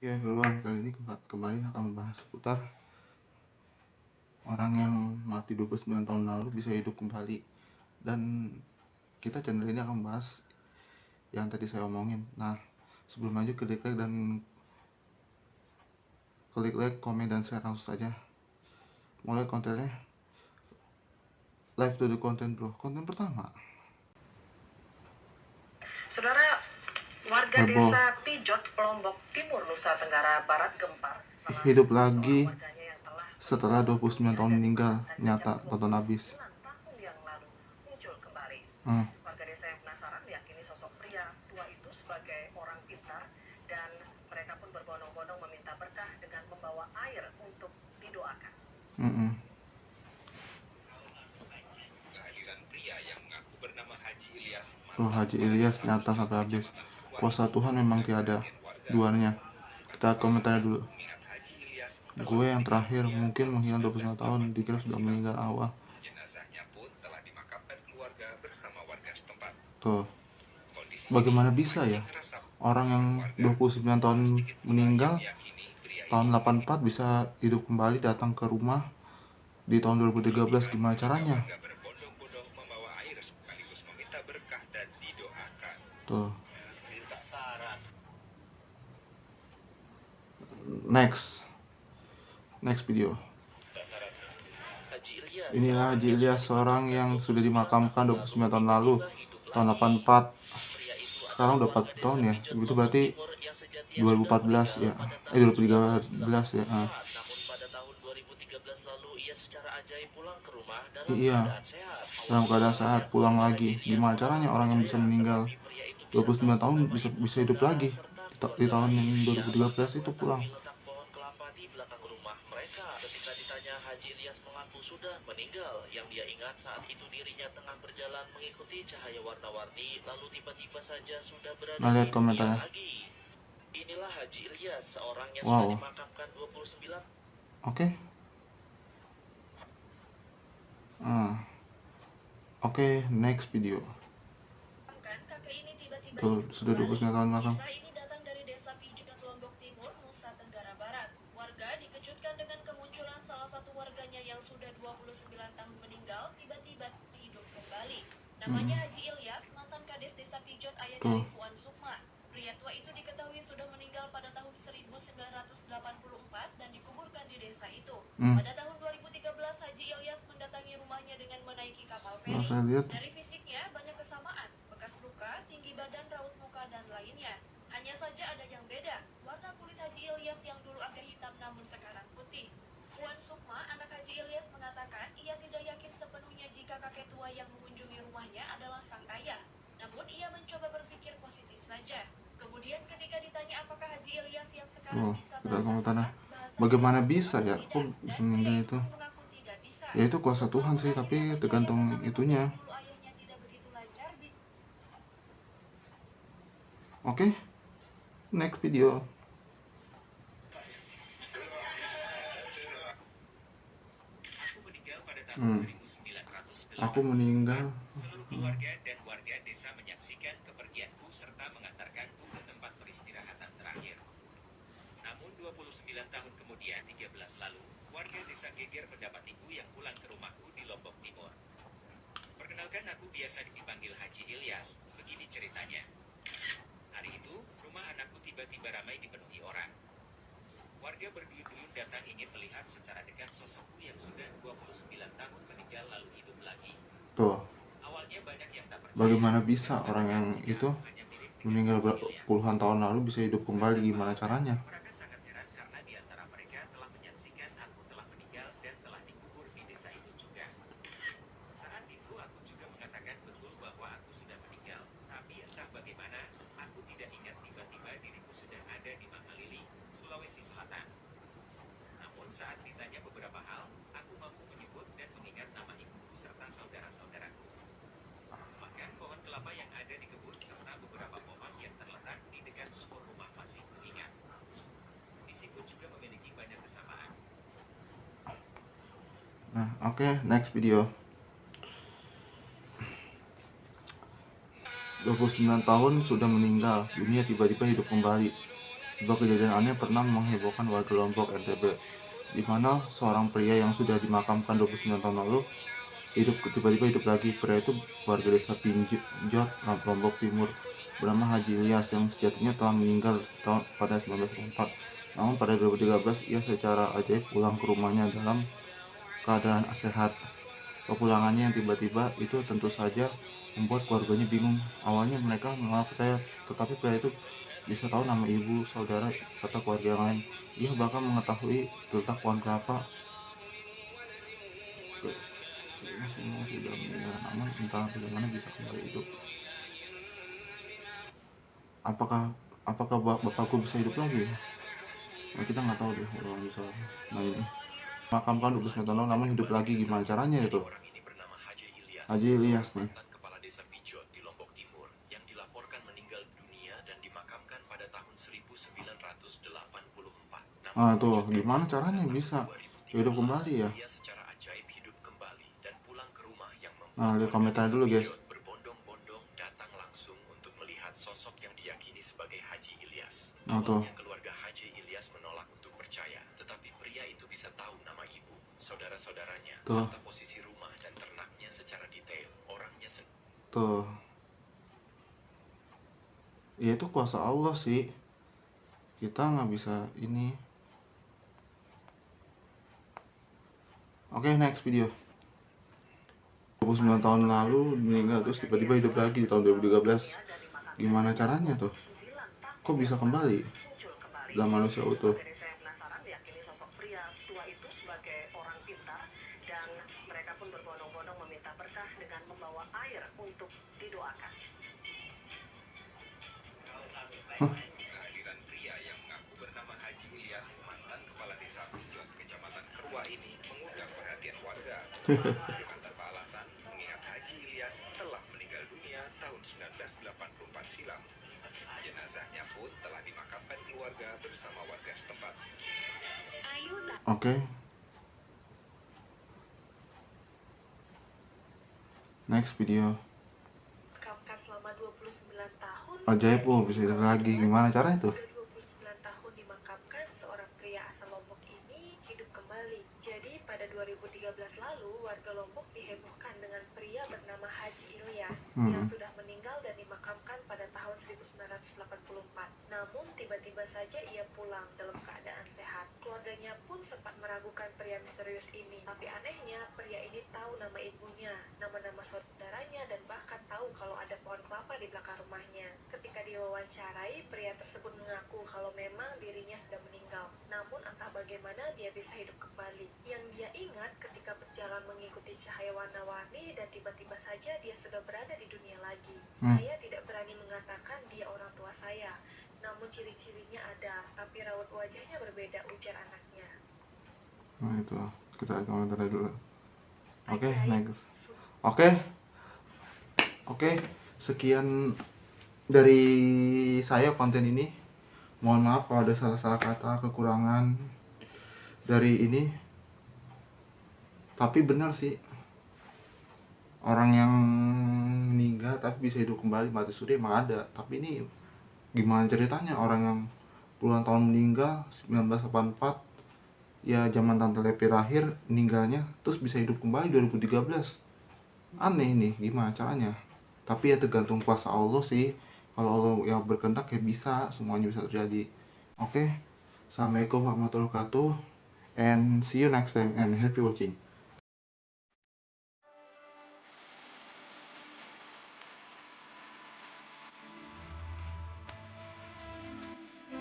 Ya, Luan, kali ini kembali akan membahas seputar orang yang mati 29 tahun lalu bisa hidup kembali. Dan kita channel ini akan membahas yang tadi saya omongin. Nah, sebelum lanjut, klik like, komen, dan share langsung saja. Mulai kontennya. Live to the content, bro. Konten pertama. Saudara, warga Heboh. desa Pijot, Lombok Timur, Nusa Tenggara Barat gempar Hidup lagi setelah 29 tahun meninggal. Nyata, tonton habis. tahun yang lalu muncul kembali. Warga desa yang penasaran meyakini sosok pria tua itu sebagai orang pintar, dan mereka pun berbondong-bondong meminta berkah dengan membawa air untuk didoakan. Kehadiran pria yang mengaku bernama Haji Ilyas. Haji Ilyas nyata sampai habis. Kuasa Tuhan memang tiada duanya. Kita komentar dulu. Gue yang terakhir mungkin menghilang 29 tahun, dikira sudah meninggal awal. Jenazahnya pun telah dimakamkan keluarga bersama warga setempat. Tuh, bagaimana bisa ya orang yang 29 tahun meninggal, tahun 84 bisa hidup kembali, datang ke rumah di tahun 2013, gimana caranya? Berbondong-bondong membawa air sekaligus meminta berkah dan didoakan. Tuh. Next video. Inilah Haji Ilyas, seorang yang sudah dimakamkan 29 tahun lalu, tahun 84. Sekarang udah 40 tahun ya. Itu berarti 2014 ya. 2013 ya. Namun pada tahun 2013 lalu ia secara ajaib pulang ke rumah dalam keadaan sehat. Dalam keadaan sehat, pulang lagi. Gimana caranya orang yang bisa meninggal 29 tahun bisa hidup lagi di tahun yang 2013 itu pulang? Ketika ditanya, Haji Ilyas mengaku sudah meninggal. Yang dia ingat saat itu dirinya tengah berjalan mengikuti cahaya warna-warni, lalu tiba-tiba saja sudah berada lihat di komentarnya. dunia lagi. Inilah Haji Ilyas, seorang yang Wow. sudah dimakamkan 29. Oke, next video. Tuh, sudah 29 tahun makam. Kisah ini datang dari desa Pijot, Lombok Timur, Nusa Tenggara Barat. Warga dikejutkan dengan kemunculan salah satu warganya yang sudah 29 tahun meninggal tiba-tiba hidup kembali. Namanya Haji Ilyas, mantan kades desa Pijot, ayah dari Fuan Sukma. Pria tua itu diketahui sudah meninggal pada tahun 1984 dan dikuburkan di desa itu. Pada tahun 2013, Haji Ilyas mendatangi rumahnya dengan menaiki kapal feri. Dari fisiknya banyak kesamaan, bekas luka, tinggi badan, raut muka, dan lainnya. Hanya saja ada yang beda, warna kulit Haji Ilyas yang dulu agak hitam namun sekarang putih. Fuan Sukma, anak Haji Ilyas, mengatakan ia tidak yakin sepenuhnya jika kakek tua yang mengunjungi rumahnya adalah sang ayah. Namun ia mencoba berpikir positif saja. Kemudian ketika ditanya apakah Haji Ilyas yang sekarang bisa bahasa, bagaimana bisa ya, kok bisa meninggal itu? Ya itu kuasa Tuhan sih, tapi tergantung itunya. Oke, next video. Aku meninggal. Keluarga dan warga desa menyaksikan kepergianku serta mengantarkanku ke tempat peristirahatan terakhir. Namun 29 tahun kemudian, 13 lalu, warga desa geger mendapatiku yang pulang ke rumahku di Lombok Timur. Perkenalkan, aku biasa dipanggil Haji Ilyas, begini ceritanya. Hari itu, rumah anakku tiba-tiba ramai dipenuhi orang. Warga berduyun-duyun datang ingin melihat secara dekat sosokku yang sudah 29 tahun meninggal lalu hidup lagi. Tuh, Awalnya banyak yang tak percaya. bagaimana bisa orang yang itu meninggal puluhan tahun lalu bisa hidup kembali, gimana caranya? Mereka sangat heran karena di antara mereka telah menyaksikan aku telah meninggal dan telah dikubur di desa itu juga. Saat itu aku juga mengatakan betul bahwa aku sudah meninggal, tapi entah bagaimana, aku tidak ingat tiba-tiba diriku sudah ada di Makalili, Sulawesi Selatan. Namun saat ditanya beberapa hal, aku mampu menyebut dan mengingat nama ibuku serta saudara-saudaraku. Bahkan pohon kelapa yang ada di kebun serta beberapa pohon yang terletak di dekat sumur rumah masih kuingat. Fisikku juga memiliki banyak kesamaan. Nah, oke, next video. 29 tahun sudah meninggal, dunia tiba-tiba hidup kembali. Sebuah kejadian aneh pernah menghebohkan warga Lombok, NTB, di mana seorang pria yang sudah dimakamkan 29 tahun lalu tiba-tiba hidup lagi. Pria itu warga desa Pinjot, Lombok Timur, bernama Haji Ilyas yang sejatinya telah meninggal pada 1984. Namun pada 2013 ia secara ajaib pulang ke rumahnya dalam keadaan sehat. Kepulangannya yang tiba-tiba itu tentu saja membuat keluarganya bingung. Awalnya mereka malah percaya, tetapi pria itu bisa tahu nama ibu, saudara, serta keluarga yang lain. Ia bahkan mengetahui letak pohon kelapa. Ya, semua sudah meninggal, namun entah bagaimana bisa kembali hidup. Apakah bapakku bisa hidup lagi? Nah, kita nggak tahu deh kalau misalnya. Nah ini makamkan 29 tahun lalu namun hidup lagi, gimana caranya itu? Orang ini bernama Haji Ilyas, Haji Ilyas nih. mantan kepala desa Pijot di Lombok Timur yang dilaporkan meninggal dunia dan dimakamkan pada tahun 1984. Ah tuh, gimana caranya bisa hidup kembali ya? Ia secara ajaib hidup kembali dan pulang ke rumah yang Nah, lihat komentar dulu guys. berbondong-bondong datang langsung untuk melihat sosok yang diyakini sebagai Haji Ilyas. Nah tuh, Awalnya keluarga Haji Ilyas menolak untuk percaya, tetapi pria itu bisa tahu nama ibu, saudara-saudaranya, Tuh. serta posisi rumah dan ternaknya secara detail. Orangnya tuh. Ya itu kuasa Allah sih. Kita nggak bisa ini. Oke, next video. 29 tahun lalu meninggal terus tiba-tiba hidup lagi di tahun 2013. Gimana caranya tuh? Kok bisa kembali dalam manusia utuh? Jadi saya penasaran, diyakini sosok pria tua itu sebagai orang pintar dan mereka pun berbondong-bondong meminta berkah dengan membawa air untuk didoakan. Kehadiran pria yang mengaku bernama Haji Ilyas, mantan kepala desa Pijot, kecamatan Kerua ini mengundang perhatian warga. Tanpa alasan, mengingat Haji Ilyas telah meninggal dunia tahun 1984 silam. Jenazahnya pun telah dimakamkan keluarga bersama warga setempat. Oke. Next video. Makamkan selama 29 tahun. Ajaib, bisa hidup lagi. Gimana caranya tuh? Sudah 29 tahun dimakamkan, seorang pria asal Lombok ini hidup kembali. Jadi pada 2013 lalu, warga Lombok dihebohkan dengan pria bernama Haji Ilyas yang sudah meninggal dan dimakamkan pada tahun 1984. Namun tiba-tiba saja ia pulang dalam keadaan sehat. Keluarganya pun sempat meragukan pria misterius ini. Tapi anehnya, pria ini tahu nama ibunya, nama-nama saudaranya, dan bahkan tahu kalau ada pohon kelapa di belakang rumahnya. Ketika diwawancarai, pria tersebut mengaku kalau memang dirinya sudah meninggal. Namun entah bagaimana dia bisa hidup kembali. Yang dia ingat ketika berjalan mengikuti cahaya warna-warni dan tiba-tiba saja dia sudah berada di dunia lagi. Saya tidak berani mengatakan dia orang tua saya. Namun ciri-cirinya ada, tapi raut wajahnya berbeda, ujar anaknya. Nah itu, kita komentar dulu. Oke, Ajaib. next. Oke, sekian dari saya konten ini. Mohon maaf kalau ada salah-salah kata, kekurangan dari ini. Tapi benar sih, orang yang meninggal tapi bisa hidup kembali, mati suri emang ada. Tapi ini gimana ceritanya orang yang puluhan tahun meninggal 1984, ya zaman Tante Lepi lahir meninggalnya, terus bisa hidup kembali 2013. Aneh nih, gimana caranya? Tapi ya tergantung kuasa Allah sih. Kalau Allah yang berkehendak ya bisa, semuanya bisa terjadi. Oke, assalamualaikum warahmatullahi wabarakatuh, and see you next time and happy watching.